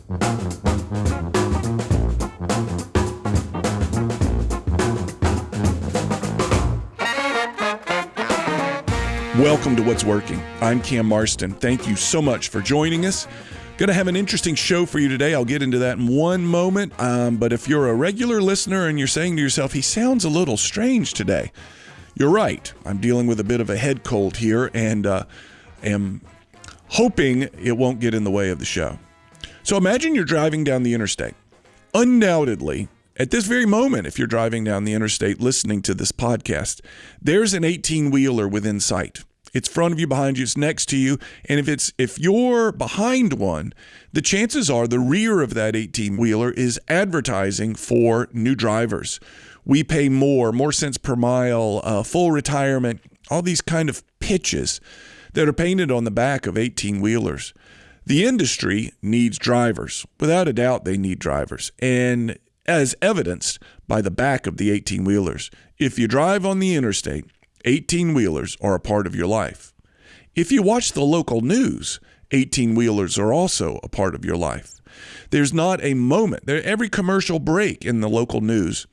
Welcome to What's Working. I'm Cam Marston. Thank you so much for joining us. Going to have an interesting show for you today. I'll get into that in one moment. But if you're a regular listener and you're saying to yourself, he sounds a little strange today, you're right. I'm dealing with a bit of a head cold here and am hoping it won't get in the way of the show. So imagine you're driving down the interstate. Undoubtedly, at this very moment, if you're driving down the interstate listening to this podcast, there's an 18-wheeler within sight. It's front of you, behind you, it's next to you. And if you're behind one, the chances are the rear of that 18-wheeler is advertising for new drivers. We pay more cents per mile, full retirement, all these kind of pitches that are painted on the back of 18-wheelers. The industry needs drivers. Without a doubt, they need drivers. And as evidenced by the back of the 18-wheelers, if you drive on the interstate, 18-wheelers are a part of your life. If you watch the local news, 18-wheelers are also a part of your life. There's not a moment. Every commercial break in the local news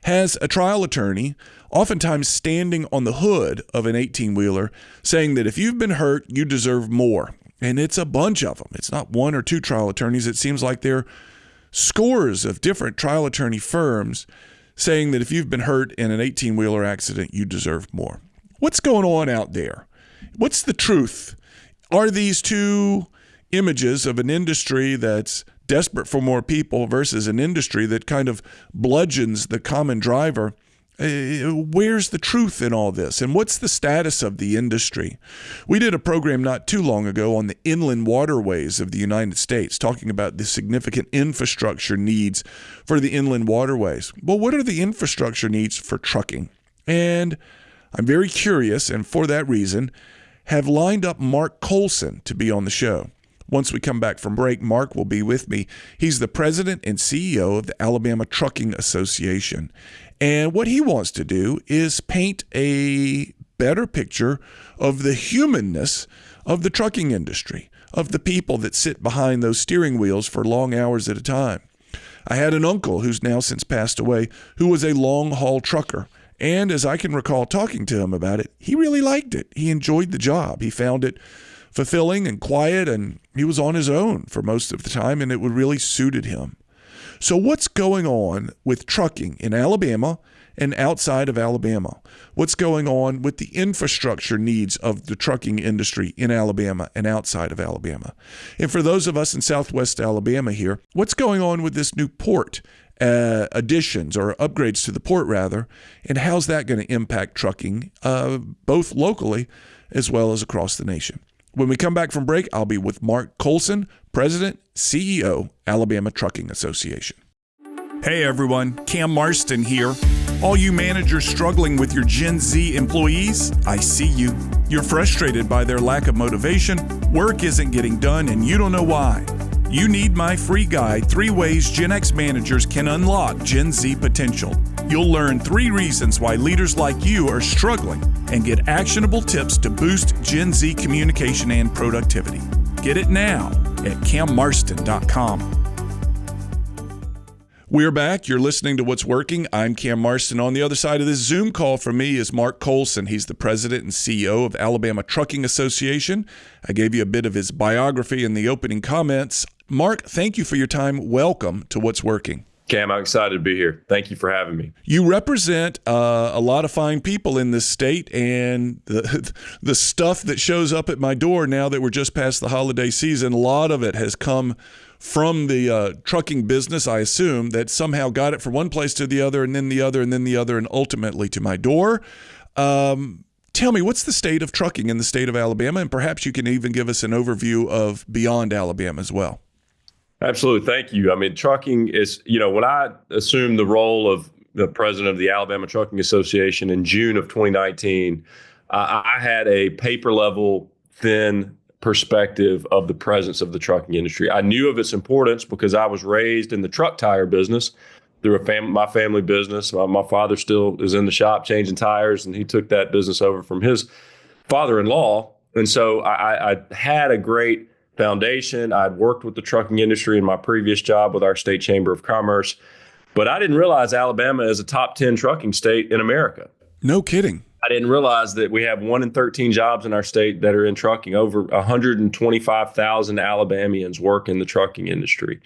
has a trial attorney, oftentimes standing on the hood of an 18-wheeler, saying that if you've been hurt, you deserve more. And it's a bunch of them. It's not one or two trial attorneys. It seems like there are scores of different trial attorney firms saying that if you've been hurt in an 18-wheeler accident, you deserve more. What's going on out there? What's the truth? Are these two images of an industry that's desperate for more people versus an industry that kind of bludgeons the common driver? Where's the truth in all this? And what's the status of the industry? We did a program not too long ago on the inland waterways of the United States, talking about the significant infrastructure needs for the inland waterways. Well, what are the infrastructure needs for trucking? And I'm very curious, and for that reason, have lined up Mark Colson to be on the show. Once we come back from break, Mark will be with me. He's the president and CEO of the Alabama Trucking Association. And what he wants to do is paint a better picture of the humanness of the trucking industry, of the people that sit behind those steering wheels for long hours at a time. I had an uncle who's now since passed away who was a long-haul trucker. And as I can recall talking to him about it, he really liked it. He enjoyed the job. He found it fulfilling and quiet, and he was on his own for most of the time, and it really suited him. So what's going on with trucking in Alabama and outside of Alabama? What's going on with the infrastructure needs of the trucking industry in Alabama and outside of Alabama? And for those of us in Southwest Alabama here, what's going on with this new port additions or upgrades to the port rather, and how's that going to impact trucking both locally as well as across the nation? When we come back from break, I'll be with Mark Colson, President, CEO, Alabama Trucking Association. Hey everyone, Cam Marston here. All you managers struggling with your Gen Z employees, I see you. You're frustrated by their lack of motivation, work isn't getting done, and you don't know why. You need my free guide, 3 Ways Gen X Managers Can Unlock Gen Z Potential. You'll learn 3 reasons why leaders like you are struggling and get actionable tips to boost Gen Z communication and productivity. Get it now at cammarston.com. We're back. You're listening to What's Working. I'm Cam Marston. On the other side of this Zoom call from me is Mark Colson. He's the president and CEO of Alabama Trucking Association. I gave you a bit of his biography in the opening comments. Mark, thank you for your time. Welcome to What's Working. Cam, I'm excited to be here. Thank you for having me. You represent a lot of fine people in this state, and the stuff that shows up at my door now that we're just past the holiday season, a lot of it has come from the trucking business, I assume, that somehow got it from one place to the other, and then the other, and then the other, and ultimately to my door. Tell me, what's the state of trucking in the state of Alabama? And perhaps you can even give us an overview of beyond Alabama as well. Absolutely. Thank you. I mean, trucking is, when I assumed the role of the president of the Alabama Trucking Association in June of 2019, I had a paper level, thin perspective of the presence of the trucking industry. I knew of its importance because I was raised in the truck tire business through my family business. My father still is in the shop changing tires, and he took that business over from his father-in-law. And so I had a great foundation. I'd worked with the trucking industry in my previous job with our state chamber of commerce, but I didn't realize Alabama is a top 10 trucking state in America. No kidding. I didn't realize that we have 1 in 13 jobs in our state that are in trucking. Over 125,000 Alabamians work in the trucking industry.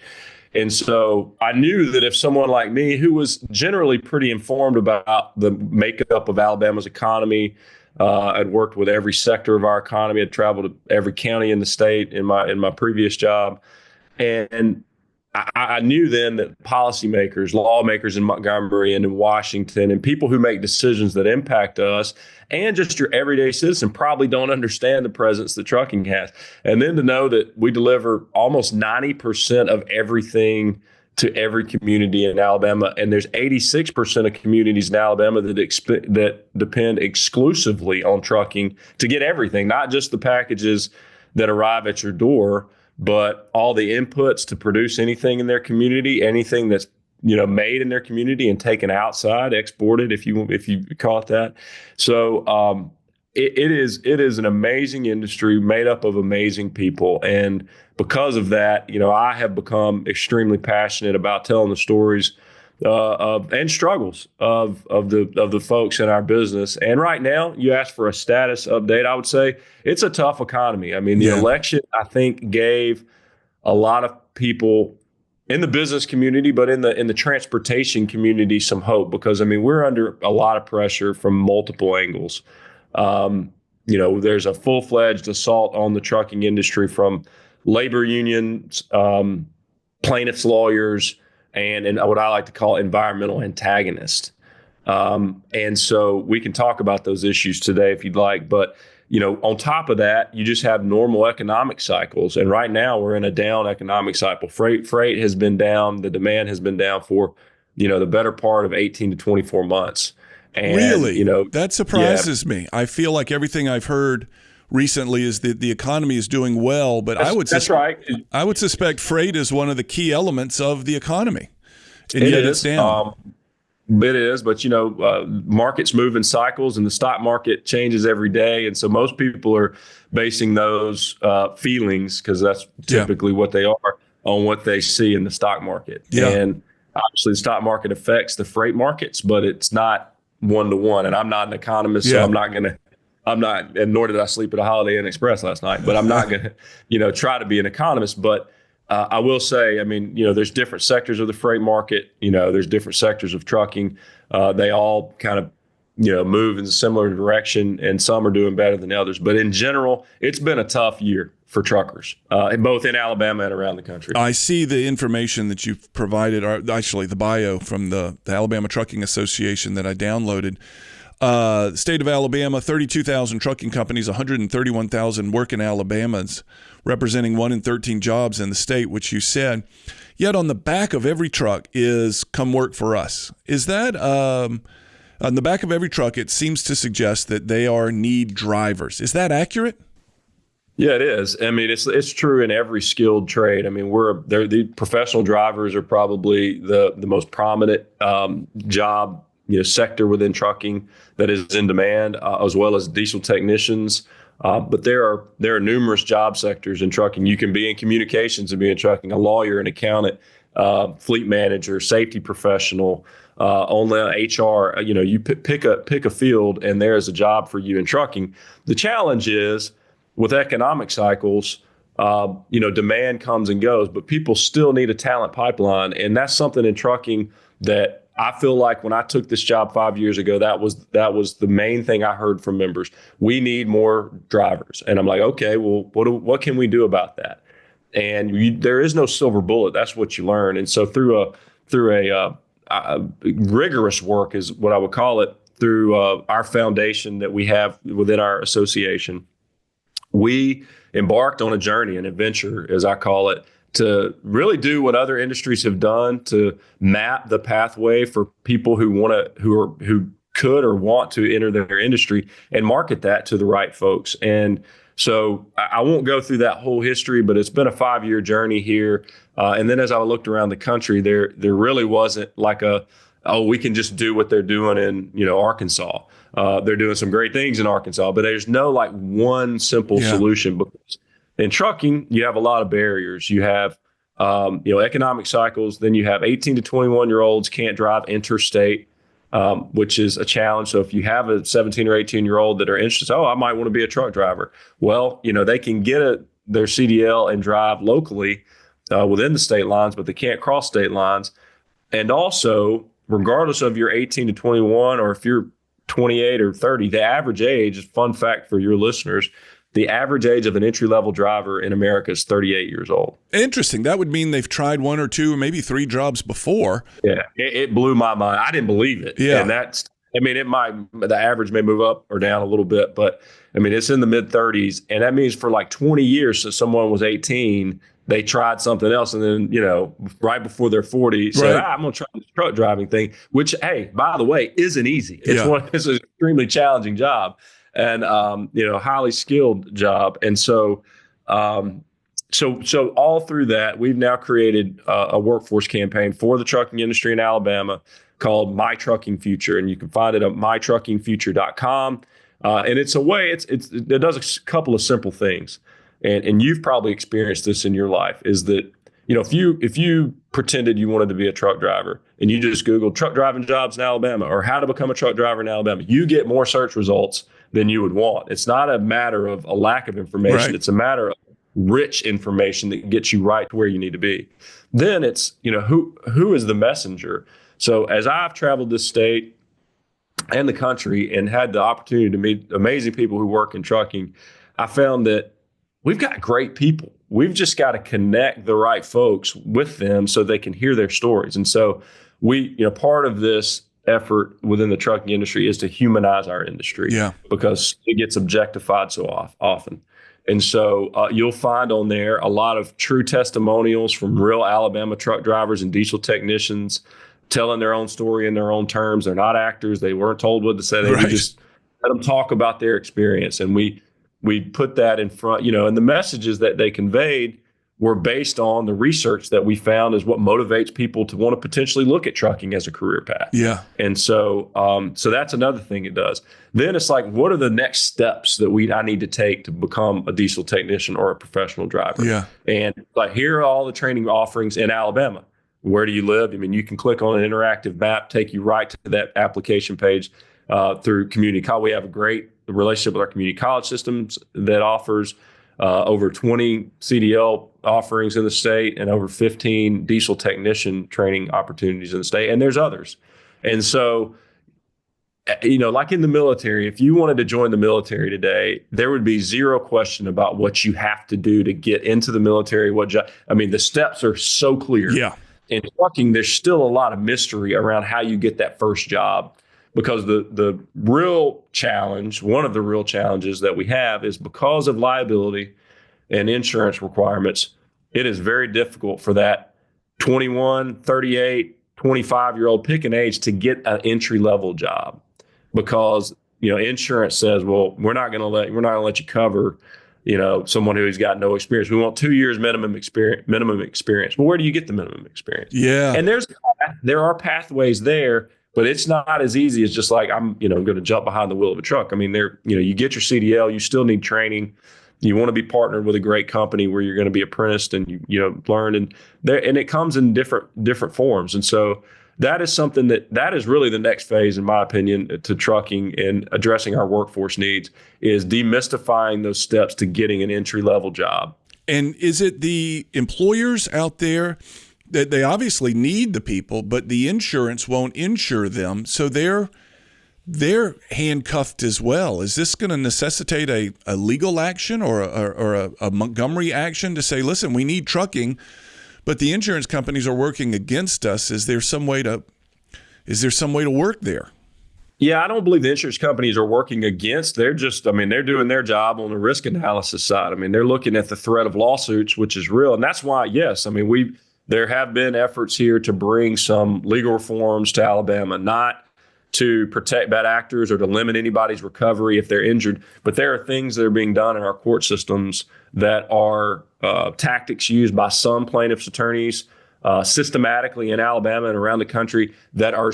And so I knew that if someone like me, who was generally pretty informed about the makeup of Alabama's economy, I'd worked with every sector of our economy. I'd traveled to every county in the state in my previous job. And I knew then that policymakers, lawmakers in Montgomery and in Washington, and people who make decisions that impact us and just your everyday citizen probably don't understand the presence that trucking has. And then to know that we deliver almost 90% of everything to every community in Alabama, and there's 86% of communities in Alabama that depend exclusively on trucking to get everything, not just the packages that arrive at your door, but all the inputs to produce anything in their community, anything that's made in their community and taken outside, exported, if you call it that. So it is an amazing industry made up of amazing people, and because of that, I have become extremely passionate about telling the stories and struggles of the folks in our business. And right now, you asked for a status update. I would say it's a tough economy. I mean, the election, I think, gave a lot of people in the business community, but in the transportation community, some hope, because we're under a lot of pressure from multiple angles. There's a full-fledged assault on the trucking industry from labor unions, plaintiffs' lawyers, and what I like to call environmental antagonists. And so we can talk about those issues today if you'd like. But, on top of that, you just have normal economic cycles. And right now we're in a down economic cycle. Freight has been down. The demand has been down for, the better part of 18 to 24 months. And, really? That surprises me. I feel like everything I've heard recently is that the economy is doing well, but that's right. I would suspect freight is one of the key elements of the economy, and yet it's down. It is, but markets move in cycles, and the stock market changes every day, and so most people are basing those feelings, because that's typically what they are, on what they see in the stock market. Yeah. And obviously, the stock market affects the freight markets, but it's not one-to-one. And I'm not an economist, so I'm not, and nor did I sleep at a Holiday Inn Express last night, but I'm not going to, try to be an economist. But I will say, there's different sectors of the freight market. There's different sectors of trucking. They all kind of, move in a similar direction, and some are doing better than others. But in general, it's been a tough year for truckers, both in Alabama and around the country. I see the information that you've provided, or actually the bio from the Alabama Trucking Association that I downloaded. The state of Alabama, 32,000 trucking companies, 131,000 working Alabamans, representing 1 in 13 jobs in the state, which you said. Yet on the back of every truck is "Come work for us." Is that on the back of every truck? It seems to suggest that they need drivers. Is that accurate? Yeah, it is. It's true in every skilled trade. The professional drivers are probably the most prominent job sector within trucking that is in demand, as well as diesel technicians. But there are numerous job sectors in trucking. You can be in communications and be in trucking, a lawyer, an accountant, fleet manager, safety professional, only HR. You pick a field, and there is a job for you in trucking. The challenge is with economic cycles, demand comes and goes, but people still need a talent pipeline, and that's something in trucking that I feel like when I took this job 5 years ago, that was the main thing I heard from members. We need more drivers. And I'm like, okay, well, what can we do about that? And there is no silver bullet. That's what you learn. And so through a rigorous work is what I would call it, through our foundation that we have within our association, we embarked on a journey, an adventure, as I call it, to really do what other industries have done to map the pathway for people who could or want to enter their industry and market that to the right folks. And so I won't go through that whole history, but it's been a 5-year journey here. And then as I looked around the country, there really wasn't like we can just do what they're doing in, Arkansas. They're doing some great things in Arkansas, but there's no one simple solution, because In trucking, you have a lot of barriers. You have, economic cycles. Then you have 18 to 21-year-olds can't drive interstate, which is a challenge. So if you have a 17 or 18-year-old that are interested, I might want to be a truck driver. Well, they can get their CDL and drive locally within the state lines, but they can't cross state lines. And also, regardless of your 18 to 21, or if you're 28 or 30, the average age, fun fact for your listeners, the average age of an entry-level driver in America is 38 years old. Interesting. That would mean they've tried 1 or 2 or maybe 3 jobs before. Yeah, it blew my mind. I didn't believe it. Yeah. And the average may move up or down a little bit, but it's in the mid-30s. And that means for like 20 years since someone was 18, they tried something else. And then, right before they're 40, said, I'm going to try this truck driving thing, which, hey, by the way, isn't easy. It's an extremely challenging job. And highly skilled job. And so all through that, we've now created a workforce campaign for the trucking industry in Alabama called My Trucking Future, and you can find it at mytruckingfuture.com. And it's a way it does a couple of simple things, and you've probably experienced this in your life. Is that if you pretended you wanted to be a truck driver and you just Googled truck driving jobs in Alabama or how to become a truck driver in Alabama, you get more search results than you would want. It's not a matter of a lack of information. Right. It's a matter of rich information that gets you right to where you need to be. Then it's, who is the messenger? So as I've traveled this state and the country and had the opportunity to meet amazing people who work in trucking, I found that we've got great people. We've just got to connect the right folks with them so they can hear their stories. And so part of this effort within the trucking industry is to humanize our industry, because it gets objectified so often. And so you'll find on there a lot of true testimonials from real Alabama truck drivers and diesel technicians telling their own story in their own terms. They're not actors. They weren't told what to say. They just let them talk about their experience. And we put that in front, and the messages that they conveyed were based on the research that we found is what motivates people to want to potentially look at trucking as a career path. Yeah. And so that's another thing it does. Then it's like, what are the next steps that I need to take to become a diesel technician or a professional driver? Yeah. And like, here are all the training offerings in Alabama. Where do you live? You can click on an interactive map, take you right to that application page through community college. We have a great relationship with our community college systems that offers over 20 CDL offerings in the state and over 15 diesel technician training opportunities in the state. And there's others. And so, like in the military, if you wanted to join the military today, there would be zero question about what you have to do to get into the military. The steps are so clear. Yeah. In trucking, there's still a lot of mystery around how you get that first job. Because the real challenge, one of the real challenges that we have is because of liability and insurance requirements, it is very difficult for that 21, 38, 25-year-old, pick an age, to get an entry-level job. Because, insurance says, well, we're not going to let you cover, someone who's got no experience. We want 2 years minimum experience. Well, where do you get the minimum experience? Yeah. And there are pathways there. But it's not as easy as just like, I'm, going to jump behind the wheel of a truck. You get your CDL, you still need training. You want to be partnered with a great company where you're going to be apprenticed and you learn, and it comes in different forms. And so that is something that is really the next phase, in my opinion, to trucking and addressing our workforce needs, is demystifying those steps to getting an entry-level job. And is it the employers out there that they obviously need the people, but the insurance won't insure them, so they're handcuffed as well? Is this going to necessitate a legal action or a Montgomery action to say, listen, we need trucking, but the insurance companies are working against us? Is there some way to work there? Yeah, I don't believe the insurance companies are working against. They're just, they're doing their job on the risk analysis side. They're looking at the threat of lawsuits, which is real. And that's why, yes, there have been efforts here to bring some legal reforms to Alabama, not to protect bad actors or to limit anybody's recovery if they're injured. But there are things that are being done in our court systems that are tactics used by some plaintiffs' attorneys systematically in Alabama and around the country that are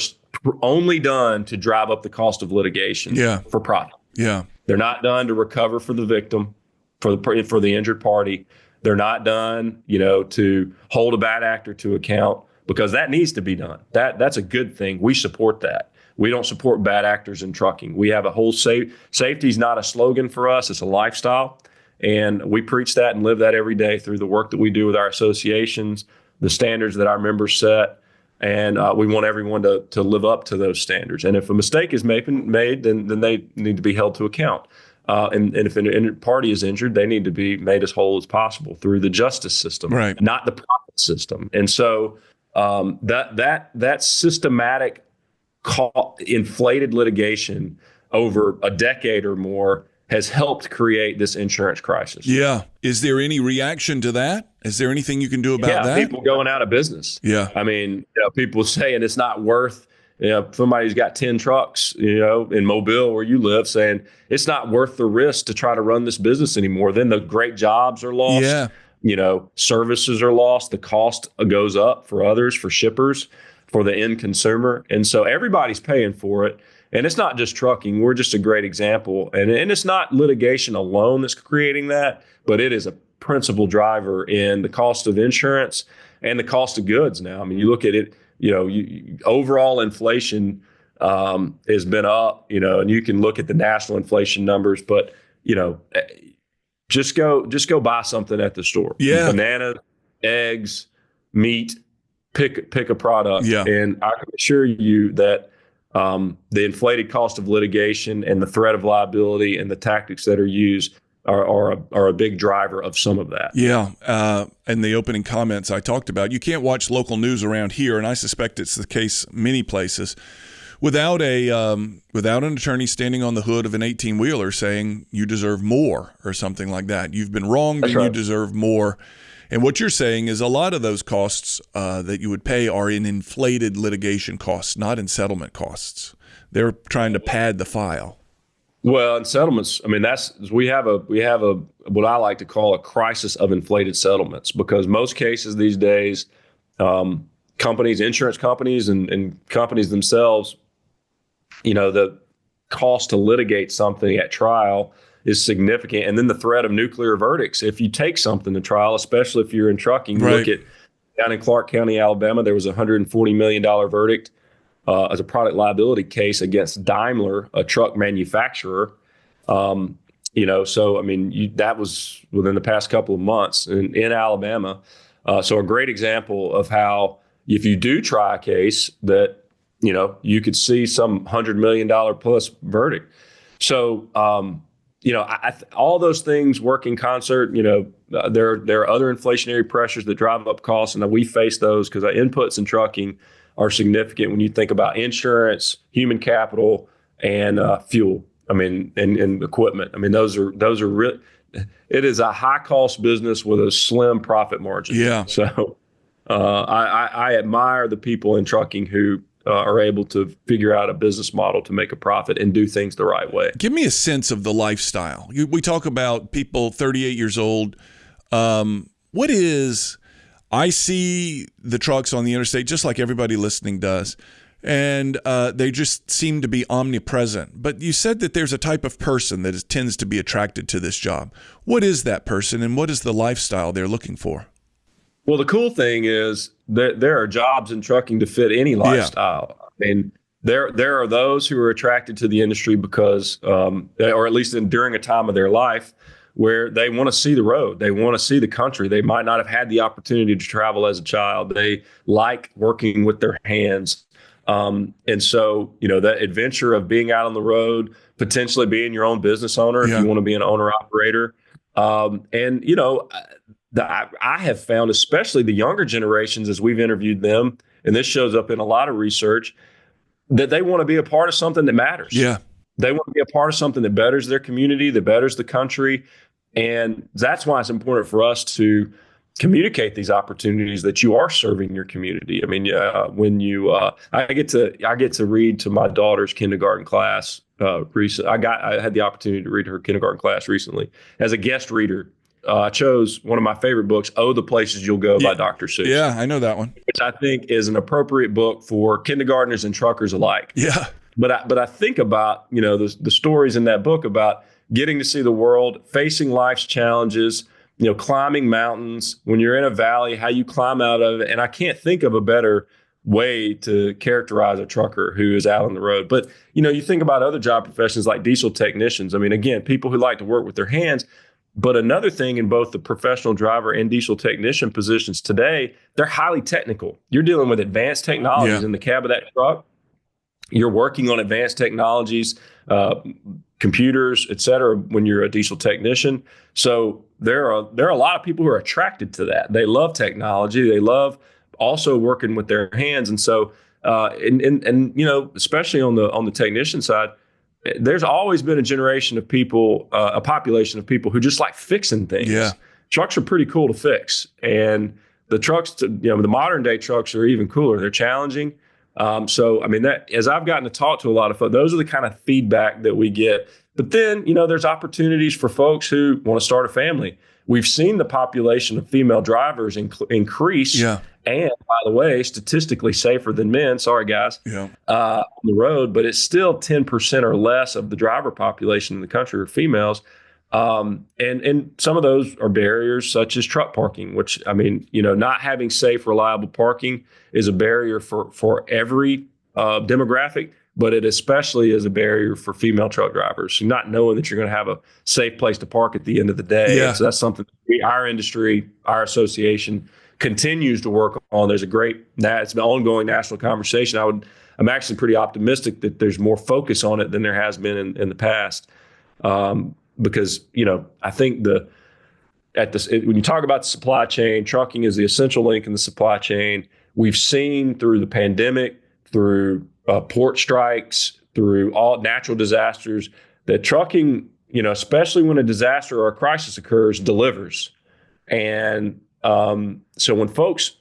only done to drive up the cost of litigation for profit. Yeah. They're not done to recover for the victim. for the injured party. They're not done, to hold a bad actor to account, because that needs to be done. That's a good thing. We support that. We don't support bad actors in trucking. We have a whole safety is not a slogan for us. It's a lifestyle. And we preach that and live that every day through the work that we do with our associations, the standards that our members set. And we want everyone to live up to those standards. And if a mistake is made, then they need to be held to account. And if an injured party is injured, they need to be made as whole as possible through the justice system, right, not the profit system. And so that systematic inflated litigation over a decade or more has helped create this insurance crisis. Yeah. Is there any reaction to that? Is there anything you can do about that? People going out of business. Yeah. I mean, people saying it's not worth, somebody who's got 10 trucks, in Mobile where you live, saying it's not worth the risk to try to run this business anymore. Then the great jobs are lost. Yeah. Services are lost. The cost goes up for others, for shippers, for the end consumer. And so everybody's paying for it. And it's not just trucking. We're just a great example. And it's not litigation alone that's creating that, but it is a principal driver in the cost of insurance and the cost of goods now. I mean, you look at it, overall inflation has been up, and you can look at the national inflation numbers, but, just go buy something at the store. Yeah. Bananas, eggs, meat, pick a product. Yeah. And I can assure you that the inflated cost of litigation and the threat of liability and the tactics that are used are a big driver of some of that. Yeah. In the opening comments I talked about, you can't watch local news around here, and I suspect it's the case many places, without an attorney standing on the hood of an 18-wheeler saying you deserve more or something like that. You've been wronged. That's and right. You deserve more. And what you're saying is a lot of those costs that you would pay are in inflated litigation costs, not in settlement costs. They're trying to pad the file. Well, in settlements, I mean, we have a what I like to call a crisis of inflated settlements, because most cases these days, companies, insurance companies, and companies themselves, the cost to litigate something at trial is significant. And then the threat of nuclear verdicts. If you take something to trial, especially if you're in trucking, right. Look at down in Clark County, Alabama, there was a $140 million verdict as a product liability case against Daimler, a truck manufacturer. So, I mean, that was within the past couple of months in Alabama. So a great example of how if you do try a case that, you could see some $100 million plus verdict. So, all those things work in concert. There are other inflationary pressures that drive up costs, and we face those because our inputs in trucking are significant when you think about insurance, human capital, and fuel. I mean, and equipment. I mean, those are real. It is a high cost business with a slim profit margin. Yeah. So I admire the people in trucking who are able to figure out a business model to make a profit and do things the right way. Give me a sense of the lifestyle. We talk about people 38 years old. I see the trucks on the interstate just like everybody listening does, and they just seem to be omnipresent. But you said that there's a type of person that tends to be attracted to this job. What is that person, and what is the lifestyle they're looking for? Well, the cool thing is that there are jobs in trucking to fit any lifestyle. Yeah. I mean, there are those who are attracted to the industry because, or at least during a time of their life, where they want to see the road. They want to see the country. They might not have had the opportunity to travel as a child. They like working with their hands. And so, that adventure of being out on the road, potentially being your own business owner, if you want to be an owner operator. I have found, especially the younger generations, as we've interviewed them, and this shows up in a lot of research, that they want to be a part of something that matters. Yeah. They want to be a part of something that betters their community, that betters the country. And that's why it's important for us to communicate these opportunities that you are serving your community. I mean, I get to read to my daughter's kindergarten class recently. I had the opportunity to read her kindergarten class recently as a guest reader. I chose one of my favorite books, Oh, the Places You'll Go by Dr. Seuss. Yeah, I know that one. Which I think is an appropriate book for kindergartners and truckers alike. Yeah. But I think about, the stories in that book about getting to see the world, facing life's challenges, climbing mountains. When you're in a valley, how you climb out of it. And I can't think of a better way to characterize a trucker who is out on the road. But, you think about other job professions like diesel technicians. I mean, again, people who like to work with their hands. But another thing in both the professional driver and diesel technician positions today, they're highly technical. You're dealing with advanced technologies in the cab of that truck. You're working on advanced technologies, computers, et cetera, when you're a diesel technician. So there are a lot of people who are attracted to that. They love technology. They love also working with their hands. And so, especially on the technician side, there's always been a generation of people, a population of people who just like fixing things. Yeah. Trucks are pretty cool to fix. And the trucks, the modern day trucks are even cooler. They're challenging. That, as I've gotten to talk to a lot of folks, those are the kind of feedback that we get. But then, there's opportunities for folks who want to start a family. We've seen the population of female drivers increase. Yeah. And by the way, statistically safer than men. Sorry, guys. Yeah. On the road, but it's still 10% or less of the driver population in the country are females. And some of those are barriers such as truck parking, which, not having safe, reliable parking is a barrier for every demographic, but it especially is a barrier for female truck drivers, not knowing that you're going to have a safe place to park at the end of the day. Yeah. So that's something our industry, our association continues to work on. There's it's an ongoing national conversation. I'm actually pretty optimistic that there's more focus on it than there has been in the past. Because, I think when you talk about the supply chain, trucking is the essential link in the supply chain. We've seen through the pandemic, through port strikes, through all natural disasters, that trucking, especially when a disaster or a crisis occurs, delivers. And so when folks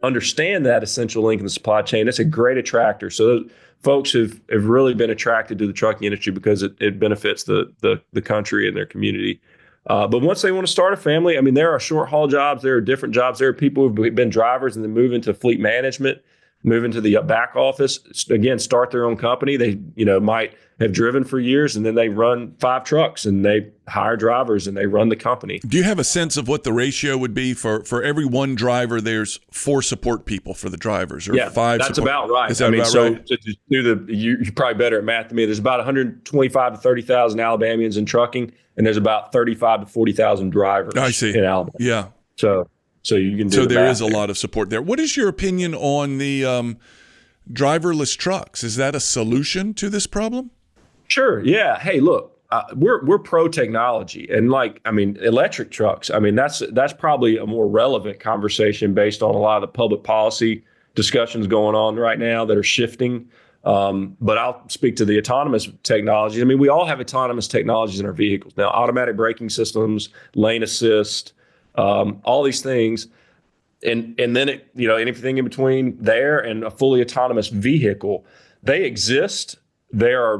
understand that essential link in the supply chain, it's a great attractor. So folks have really been attracted to the trucking industry because it benefits the country and their community. But once they want to start a family, there are short haul jobs, there are different jobs. There are people who've been drivers and then move into fleet management, move into the back office, again, start their own company. They, might have driven for years and then they run 5 trucks and they hire drivers and they run the company. Do you have a sense of what the ratio would be for every one driver? There's 4 support people for the drivers, or 5. That's about right. Is that about right? To do you're probably better at math than me. There's about 125 to 30,000 Alabamians in trucking, and there's about 35 to 40,000 drivers. I see. In Alabama. Yeah. So you can do. So there is a lot of support there. What is your opinion on the driverless trucks? Is that a solution to this problem? Sure. Yeah. Hey, look, we're pro technology, and electric trucks. That's probably a more relevant conversation based on a lot of the public policy discussions going on right now that are shifting. But I'll speak to the autonomous technologies. We all have autonomous technologies in our vehicles now: automatic braking systems, lane assist, all these things, and then anything in between there and a fully autonomous vehicle. They exist. There are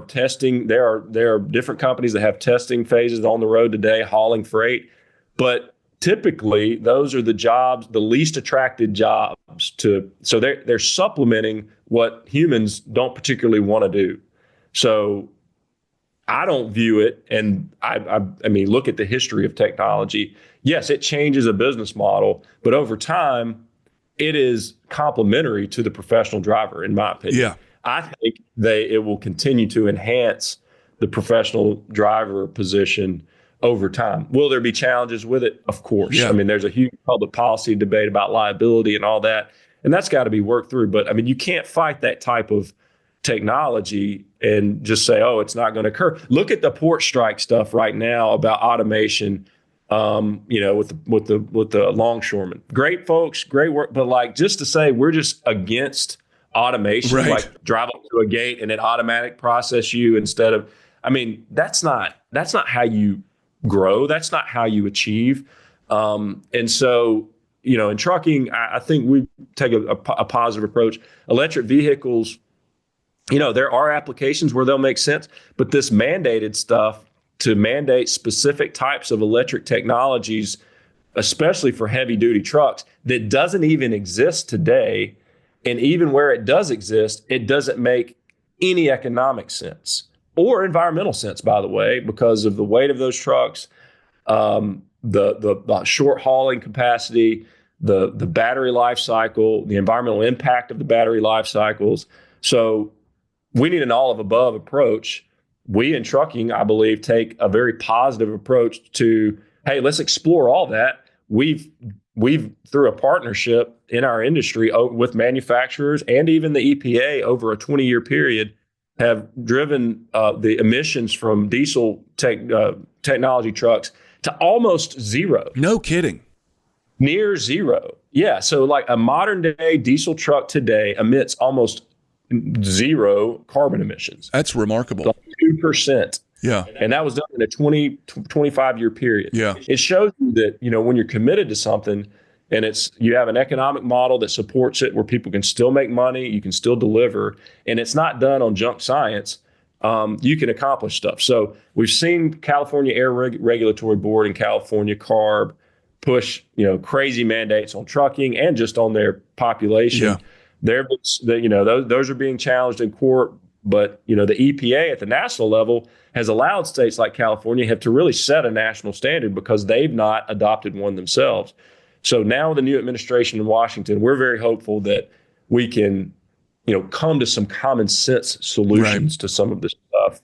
different companies that have testing phases on the road today, hauling freight. But typically, those are the jobs, the least attracted jobs so they're supplementing what humans don't particularly want to do. So I don't view it, and I look at the history of technology. Yes, it changes a business model, but over time, it is complementary to the professional driver, in my opinion. Yeah. I think it will continue to enhance the professional driver position over time. Will there be challenges with it? Of course. Yeah. There's a huge public policy debate about liability and all that, and that's got to be worked through. But you can't fight that type of technology and just say, oh, it's not going to occur. Look at the port strike stuff right now about automation. With the longshoremen. Great folks, great work, but just to say we're just against automation, right. Like drive up to a gate and it automatic process you instead of, that's not how you grow. That's not how you achieve. And so, in trucking, I think we take a positive approach. Electric vehicles, there are applications where they'll make sense, but this mandated stuff to mandate specific types of electric technologies, especially for heavy duty trucks, that doesn't even exist today. And even where it does exist, it doesn't make any economic sense. or environmental sense, by the way, because of the weight of those trucks, the short hauling capacity, the battery life cycle, the environmental impact of the battery life cycles. So we need an all of above approach. We in trucking, I believe, take a very positive approach to, hey, let's explore all that. We've through a partnership in our industry with manufacturers and even the EPA over a 20-year period have driven the emissions from diesel technology trucks to almost zero. No kidding. Near zero. Yeah. So like a modern day diesel truck today emits almost zero carbon emissions. That's remarkable. Like 2%. Yeah. And that was done in a 25-year period. Yeah. It shows you that, when you're committed to something and you have an economic model that supports it where people can still make money, you can still deliver, and it's not done on junk science, you can accomplish stuff. So we've seen California Air Regulatory Board and California CARB push, crazy mandates on trucking and just on their population. Yeah. Those are being challenged in court, but the EPA at the national level has allowed states like California to really set a national standard because they've not adopted one themselves. So now with the new administration in Washington, we're very hopeful that we can, come to some common sense solutions to some of this stuff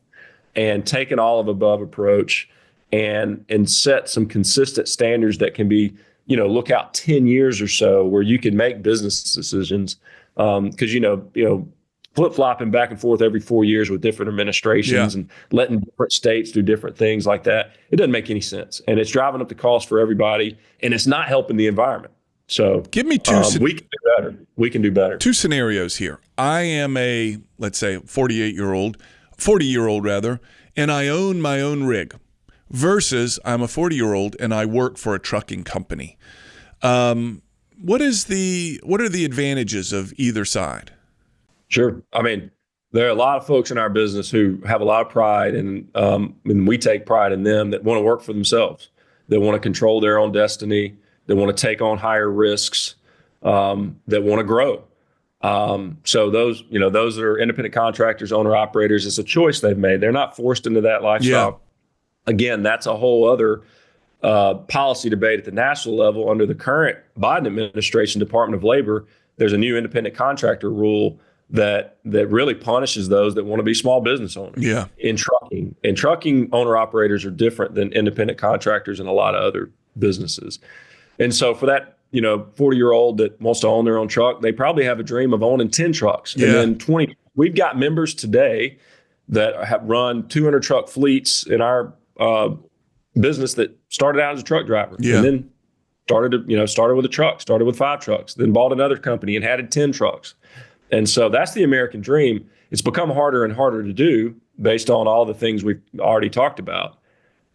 and take an all of above approach and set some consistent standards that can be, look out 10 years or so where you can make business decisions. Because, flip-flopping back and forth every 4 years with different administrations and letting different states do different things like that, it doesn't make any sense. And it's driving up the cost for everybody, and it's not helping the environment. So give me two. We can do better. We can do better. Two scenarios here. I am let's say, 40-year-old rather, and I own my own rig versus I'm a 40-year-old and I work for a trucking company. What are the advantages of either side? Sure. I mean, there are a lot of folks in our business who have a lot of pride, and we take pride in them that want to work for themselves. They want to control their own destiny. They want to take on higher risks. That want to grow. So those that are independent contractors, owner operators, it's a choice they've made. They're not forced into that lifestyle. Yeah. Again, that's a whole other policy debate at the national level. Under the current Biden administration, Department of Labor, there's a new independent contractor rule that really punishes those that want to be small business owners. Yeah. In trucking. And trucking owner operators are different than independent contractors in a lot of other businesses. And so for that, 40-year-old that wants to own their own truck, they probably have a dream of owning 10 trucks. Yeah. And then 20. We've got members today that have run 200 truck fleets in our business that started out as a truck driver. Yeah. And then started with a truck, started with 5 trucks, then bought another company and had 10 trucks. And so that's the American dream. It's become harder and harder to do based on all the things we've already talked about.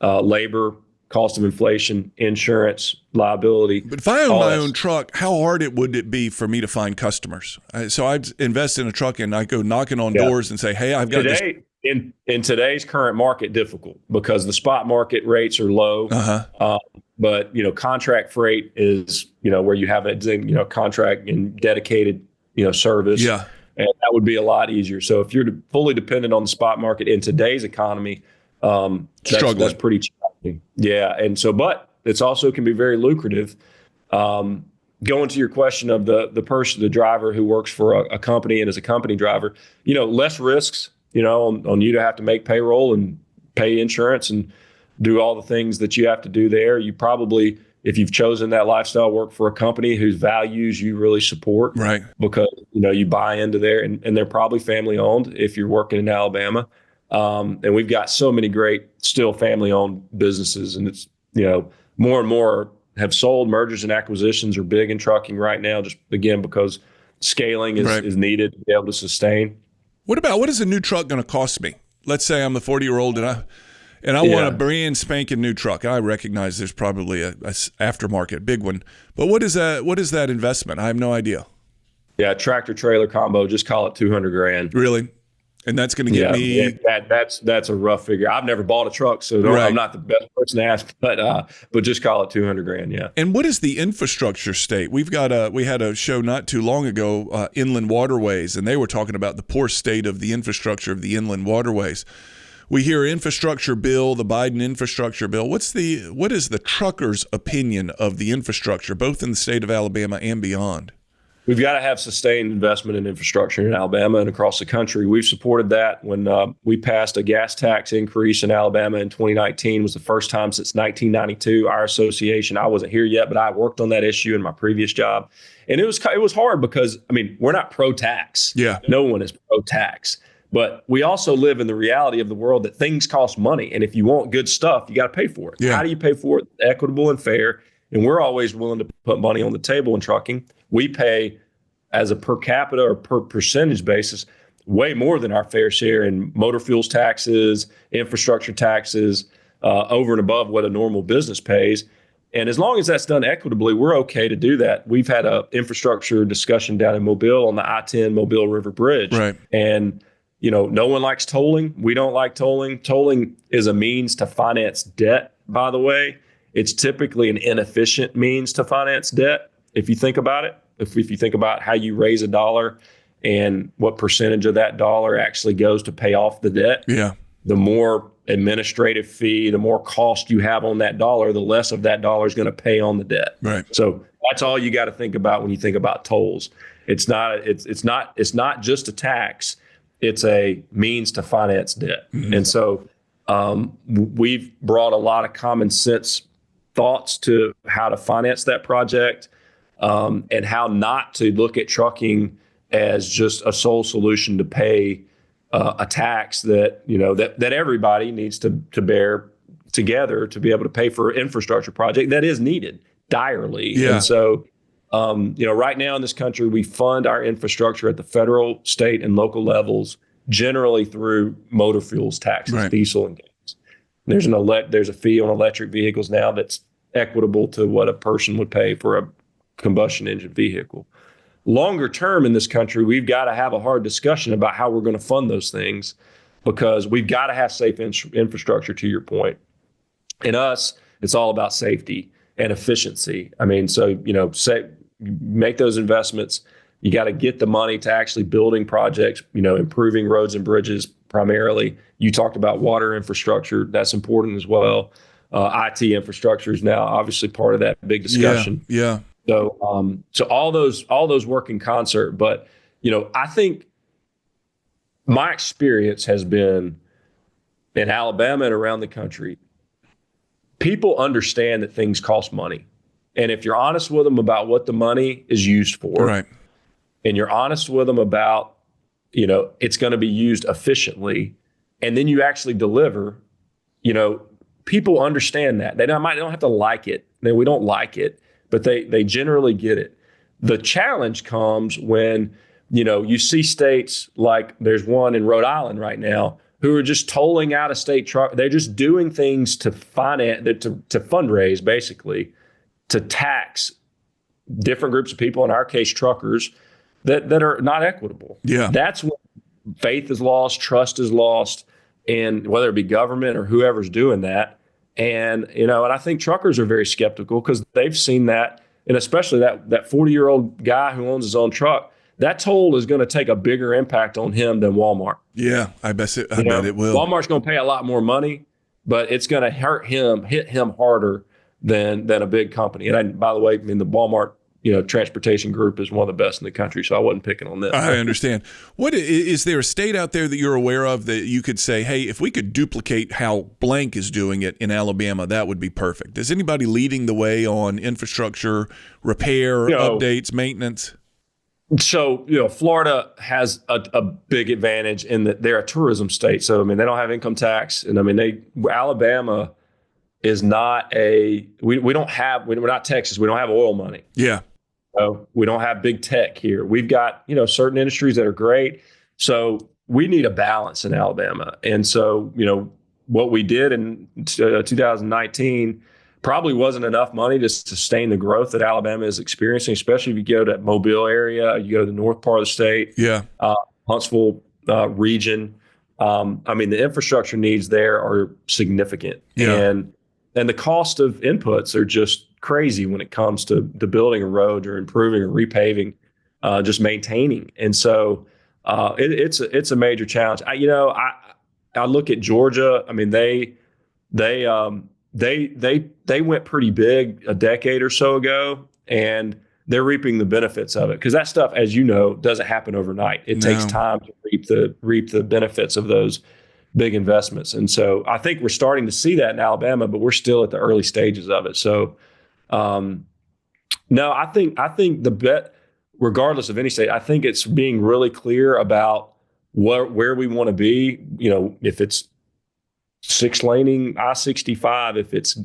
Labor, cost of inflation, insurance, liability. But if I own my own truck, how hard would it be for me to find customers? So I'd invest in a truck and I go knocking on doors and say, hey, I've got this. In today's current market, difficult because the spot market rates are low. But, contract freight is, where you have a, contract and dedicated, service. Yeah. And that would be a lot easier. So if you're fully dependent on the spot market in today's economy, that's pretty challenging. Yeah. And so, but it's also can be very lucrative. Going to your question of the driver who works for a company and is a company driver, less risks, on you to have to make payroll and pay insurance and do all the things that you have to do there. You probably, if you've chosen that lifestyle, work for a company whose values you really support, right? Because, you buy into there and they're probably family owned if you're working in Alabama. And we've got so many great still family owned businesses, and it's, more and more have sold. Mergers and acquisitions are big in trucking right now, just again, because scaling is needed to be able to sustain. What is a new truck going to cost me? Let's say I'm the 40-year-old and I want a brand spanking new truck. I recognize there's probably a aftermarket big one, but what is that investment? I have no idea. Yeah, tractor trailer combo, just call it $200,000. Really? And that's going to get me. Yeah, that's a rough figure. I've never bought a truck, so I'm not the best person to ask. But just call it $200,000. Yeah. And what is the infrastructure state? We had a show not too long ago, inland waterways, and they were talking about the poor state of the infrastructure of the inland waterways. We hear infrastructure bill, the Biden infrastructure bill. What is the truckers' opinion of the infrastructure, both in the state of Alabama and beyond? We've got to have sustained investment in infrastructure in Alabama and across the country. We've supported that when we passed a gas tax increase in Alabama in 2019. It was the first time since 1992. Our association, I wasn't here yet, but I worked on that issue in my previous job. And it was hard because, I mean, we're not pro-tax. Yeah. No one is pro-tax. But we also live in the reality of the world that things cost money. And if you want good stuff, you got to pay for it. Yeah. How do you pay for it? Equitable and fair. And we're always willing to put money on the table in trucking. We pay as a per capita or per percentage basis way more than our fair share in motor fuels taxes, infrastructure taxes, over and above what a normal business pays. And as long as that's done equitably, we're okay to do that. We've had an infrastructure discussion down in Mobile on the I-10 Mobile River Bridge. Right. And, no one likes tolling. We don't like tolling. Tolling is a means to finance debt, by the way. It's typically an inefficient means to finance debt, if you think about it. If you think about how you raise a dollar and what percentage of that dollar actually goes to pay off the debt, the more administrative fee, the more cost you have on that dollar, the less of that dollar is going to pay on the debt. Right. So that's all you got to think about when you think about tolls. It's not just a tax. It's a means to finance debt. Mm-hmm. And so we've brought a lot of common sense thoughts to how to finance that project, and how not to look at trucking as just a sole solution to pay a tax that that everybody needs to bear together to be able to pay for an infrastructure project that is needed direly. Yeah. And so, right now in this country, we fund our infrastructure at the federal, state, and local levels generally through motor fuels taxes, right. Diesel and gas. There's a fee on electric vehicles now that's equitable to what a person would pay for a combustion engine vehicle. Longer term in this country, we've got to have a hard discussion about how we're going to fund those things, because we've got to have safe infrastructure, to your point. In us, it's all about safety and efficiency. I mean, so, make those investments. You got to get the money to actually building projects, improving roads and bridges primarily. You talked about water infrastructure. That's important as well. IT infrastructure is now obviously part of that big discussion. Yeah. So all those work in concert. But, I think my experience has been in Alabama and around the country, people understand that things cost money. And if you're honest with them about what the money is used for, right, and you're honest with them about, it's going to be used efficiently, and then you actually deliver, people understand that. They don't have to like it. We don't like it, but they generally get it. The challenge comes when, you see states like there's one in Rhode Island right now who are just tolling out of state truck. They're just doing things to finance, to fundraise, basically, to tax different groups of people, in our case, truckers, that are not equitable. Yeah. That's when faith is lost, trust is lost, and whether it be government or whoever's doing that. And, and I think truckers are very skeptical because they've seen that, and especially that 40-year-old guy who owns his own truck, that toll is going to take a bigger impact on him than Walmart. Yeah, I bet it will. Walmart's going to pay a lot more money, but it's going to hit him harder than a big company. And by the way, the Walmart, transportation group is one of the best in the country, so I wasn't picking on them. I understand. What is there a state out there that you're aware of that you could say, hey, if we could duplicate how blank is doing it in Alabama, that would be perfect? Is anybody leading the way on infrastructure, repair, updates, maintenance? So, Florida has a big advantage in that they're a tourism state. So, they don't have income tax. And Alabama is not we're not Texas. We don't have oil money. Yeah. So we don't have big tech here. We've got, certain industries that are great. So we need a balance in Alabama. And so, what we did in 2019 probably wasn't enough money to sustain the growth that Alabama is experiencing, especially if you go to Mobile area, you go to the north part of the state, Huntsville region. The infrastructure needs there are significant. Yeah. And the cost of inputs are just crazy when it comes to building a road or improving or repaving, just maintaining. And so it's a major challenge. I look at Georgia. I mean, they went pretty big a decade or so ago, and they're reaping the benefits of it, because that stuff, as you know, doesn't happen overnight. It takes time to reap the benefits of those big investments. And so I think we're starting to see that in Alabama, but we're still at the early stages of it. So no, I think the bet, regardless of any state, I think it's being really clear about where we want to be. You know, if it's 6-laning I-65, if it's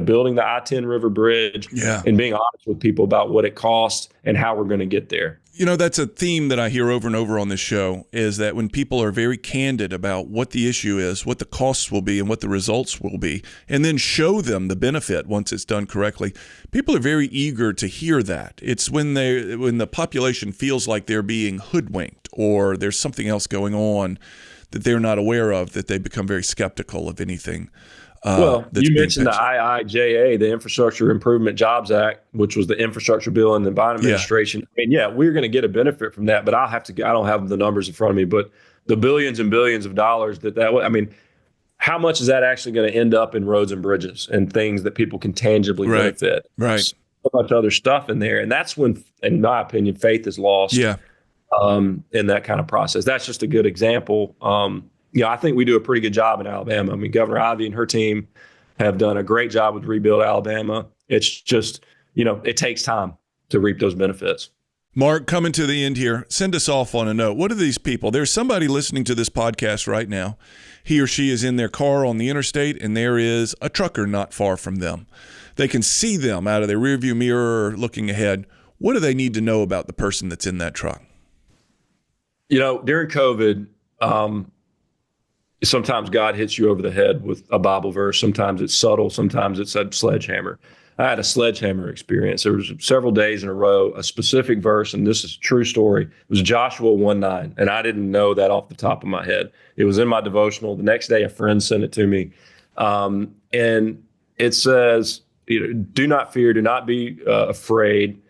building the I-10 River Bridge, and being honest with people about what it costs and how we're going to get there. That's a theme that I hear over and over on this show, is that when people are very candid about what the issue is, what the costs will be, and what the results will be, and then show them the benefit once it's done correctly, people are very eager to hear that. It's when the population feels like they're being hoodwinked or there's something else going on that they're not aware of, that they become very skeptical of anything. Well, you mentioned the IIJA, the Infrastructure Improvement Jobs Act, which was the infrastructure bill in the Biden administration. I mean, we're going to get a benefit from that, but I don't have the numbers in front of me, but the billions and billions of dollars I mean, how much is that actually going to end up in roads and bridges and things that people can tangibly benefit? Right. So much other stuff in there. And that's when, in my opinion, faith is lost in that kind of process. That's just a good example. I think we do a pretty good job in Alabama. I mean, Governor Ivey and her team have done a great job with Rebuild Alabama. It's just, it takes time to reap those benefits. Mark, coming to the end here, send us off on a note. What are these people? There's somebody listening to this podcast right now. He or she is in their car on the interstate, and there is a trucker not far from them. They can see them out of their rearview mirror looking ahead. What do they need to know about the person that's in that truck? During COVID, sometimes God hits you over the head with a Bible verse. Sometimes it's subtle. Sometimes it's a sledgehammer. I had a sledgehammer experience. There was several days in a row, a specific verse, and this is a true story. It was Joshua 1:9, and I didn't know that off the top of my head. It was in my devotional. The next day, a friend sent it to me, and it says, do not fear, do not be afraid.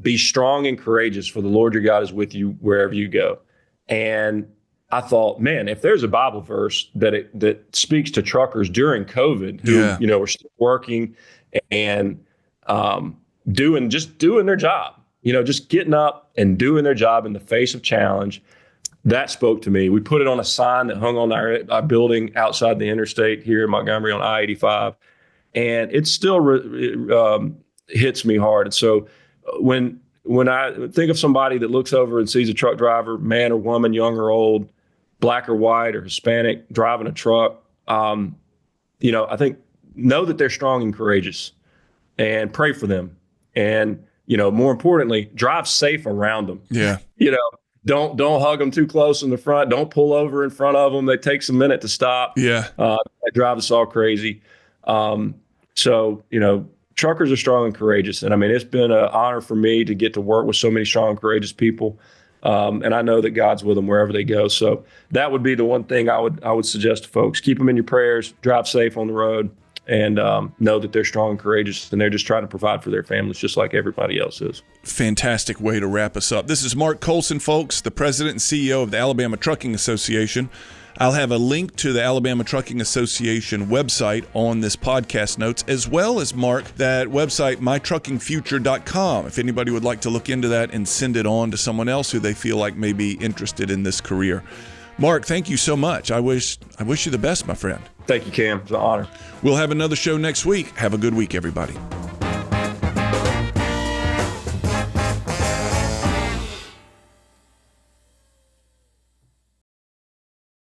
Be strong and courageous, for the Lord your God is with you wherever you go. And I thought, man, if there's a Bible verse that speaks to truckers during COVID who, were still working and doing their job, just getting up and doing their job in the face of challenge, that spoke to me. We put it on a sign that hung on our building outside the interstate here in Montgomery on I-85, and it still hits me hard. And so when I think of somebody that looks over and sees a truck driver, man or woman, young or old, black or white or Hispanic, driving a truck, I think know that they're strong and courageous, and pray for them. And, more importantly, drive safe around them. Yeah. Don't hug them too close in the front. Don't pull over in front of them. It takes a minute to stop. Yeah. That drives us all crazy. Truckers are strong and courageous. And I mean, it's been an honor for me to get to work with so many strong and courageous people. And I know that God's with them wherever they go. So that would be the one thing I would suggest to folks. Keep them in your prayers, drive safe on the road, and know that they're strong and courageous, and they're just trying to provide for their families just like everybody else is. Fantastic way to wrap us up. This is Mark Colson, folks, the president and CEO of the Alabama Trucking Association. I'll have a link to the Alabama Trucking Association website on this podcast notes, as well as, Mark, that website, mytruckingfuture.com, if anybody would like to look into that and send it on to someone else who they feel like may be interested in this career. Mark, thank you so much. I wish you the best, my friend. Thank you, Cam. It's an honor. We'll have another show next week. Have a good week, everybody.